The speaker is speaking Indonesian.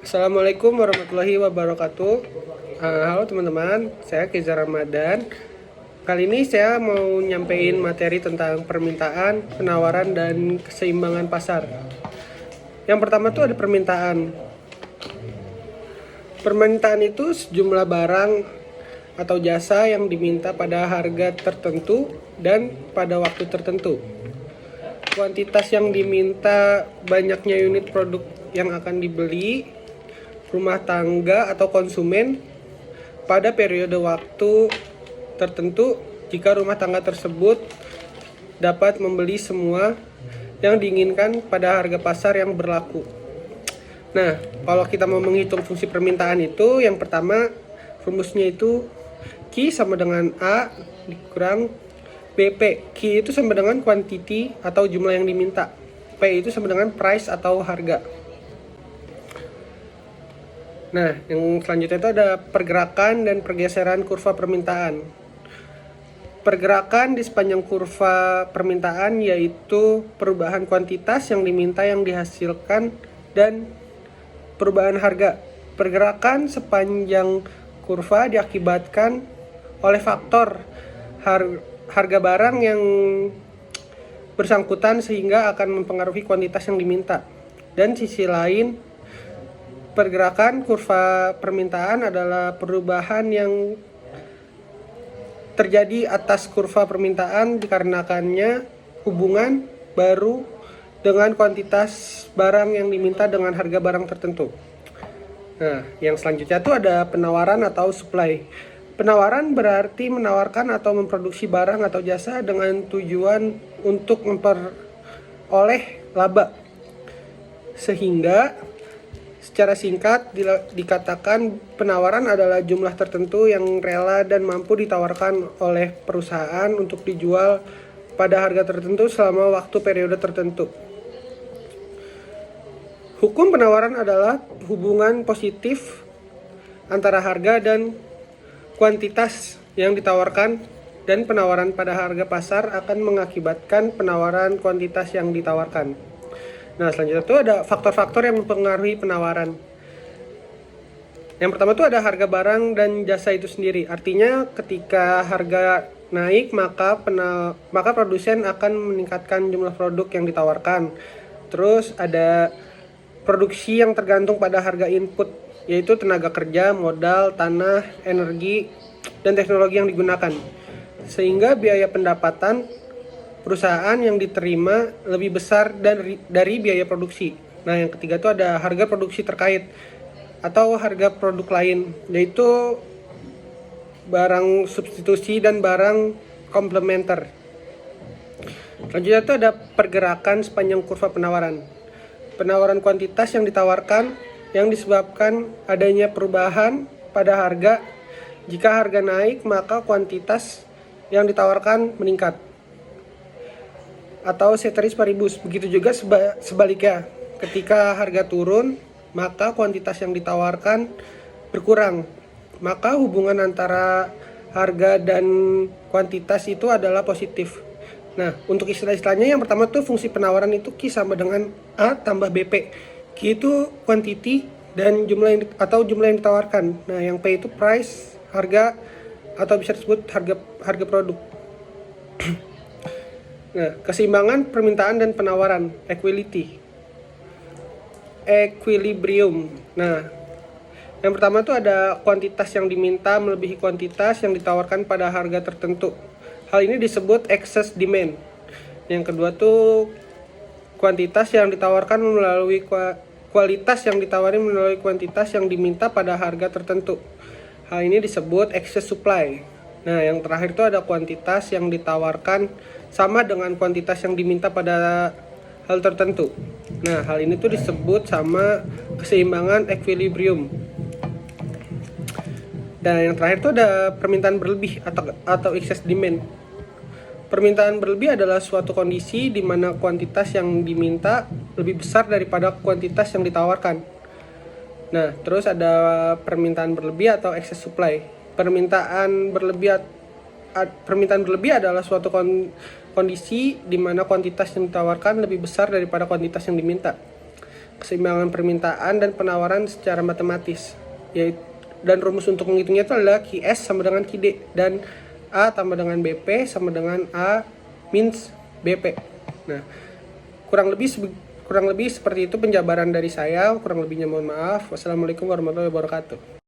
Assalamualaikum warahmatullahi wabarakatuh. Halo teman-teman, saya Keza Ramadan. Kali ini saya mau nyampein materi tentang permintaan, penawaran, dan keseimbangan pasar. Yang pertama tuh ada permintaan. Permintaan itu sejumlah barang atau jasa yang diminta pada harga tertentu dan pada waktu tertentu. Kuantitas yang diminta, banyaknya unit produk yang akan dibeli rumah tangga atau konsumen pada periode waktu tertentu jika rumah tangga tersebut dapat membeli semua yang diinginkan pada harga pasar yang berlaku. Nah, kalau kita mau menghitung fungsi permintaan itu, yang pertama rumusnya itu Q sama dengan A dikurang BP. Q itu sama dengan quantity atau jumlah yang diminta. P itu sama dengan price atau harga. Nah, yang selanjutnya itu ada pergerakan dan pergeseran kurva permintaan. Pergerakan di sepanjang kurva permintaan yaitu perubahan kuantitas yang diminta yang dihasilkan dan perubahan harga. Pergerakan sepanjang kurva diakibatkan oleh faktor harga barang yang bersangkutan sehingga akan mempengaruhi kuantitas yang diminta. Dan sisi lain, pergerakan kurva permintaan adalah perubahan yang terjadi atas kurva permintaan dikarenakannya hubungan baru dengan kuantitas barang yang diminta dengan harga barang tertentu. Nah, yang selanjutnya itu ada penawaran atau supply. Penawaran berarti menawarkan atau memproduksi barang atau jasa dengan tujuan untuk memperoleh laba. Sehingga secara singkat dikatakan penawaran adalah jumlah tertentu yang rela dan mampu ditawarkan oleh perusahaan untuk dijual pada harga tertentu selama waktu periode tertentu. Hukum penawaran adalah hubungan positif antara harga dan kuantitas yang ditawarkan, dan penawaran pada harga pasar akan mengakibatkan penawaran kuantitas yang ditawarkan. Nah, selanjutnya itu ada faktor-faktor yang mempengaruhi penawaran. Yang pertama itu ada harga barang dan jasa itu sendiri. Artinya ketika harga naik maka produsen akan meningkatkan jumlah produk yang ditawarkan. Terus ada produksi yang tergantung pada harga input, yaitu tenaga kerja, modal, tanah, energi, dan teknologi yang digunakan. Sehingga biaya pendapatan perusahaan yang diterima lebih besar dari biaya produksi. Nah, yang ketiga itu ada harga produksi terkait atau harga produk lain, yaitu barang substitusi dan barang komplementer. Selanjutnya itu ada pergerakan sepanjang kurva penawaran. Penawaran kuantitas yang ditawarkan yang disebabkan adanya perubahan pada harga. Jika harga naik, maka kuantitas yang ditawarkan meningkat, atau ceteris paribus. Begitu juga sebaliknya, ketika harga turun, maka kuantitas yang ditawarkan berkurang. Maka hubungan antara harga dan kuantitas itu adalah positif. Nah, untuk istilah-istilahnya, yang pertama tuh fungsi penawaran itu Q sama dengan A tambah BP. Q itu quantity dan jumlah yang ditawarkan. Nah, yang P itu price, harga, atau bisa disebut harga produk. Nah, keseimbangan permintaan dan penawaran, equilibrium. Nah, yang pertama itu ada kuantitas yang diminta melebihi kuantitas yang ditawarkan pada harga tertentu. Hal ini disebut excess demand. Yang kedua tuh kuantitas yang ditawarkan melalui kualitas yang ditawari melalui kuantitas yang diminta pada harga tertentu. Hal ini disebut excess supply. Nah, yang terakhir itu ada kuantitas yang ditawarkan sama dengan kuantitas yang diminta pada hal tertentu. Nah, hal ini tuh disebut sama keseimbangan equilibrium. Dan yang terakhir itu ada permintaan berlebih atau excess demand. Permintaan berlebih adalah suatu kondisi di mana kuantitas yang diminta lebih besar daripada kuantitas yang ditawarkan. Nah, terus ada permintaan berlebih atau excess supply. Permintaan berlebih adalah suatu kondisi di mana kuantitas yang ditawarkan lebih besar daripada kuantitas yang diminta. keseimbangan permintaan dan penawaran secara matematis. Dan rumus untuk menghitungnya itu adalah QS sama dengan QD dan A tambah dengan BP sama dengan A minus BP. Nah, kurang lebih seperti itu penjabaran dari saya. Kurang lebihnya mohon maaf. Wassalamualaikum warahmatullahi wabarakatuh.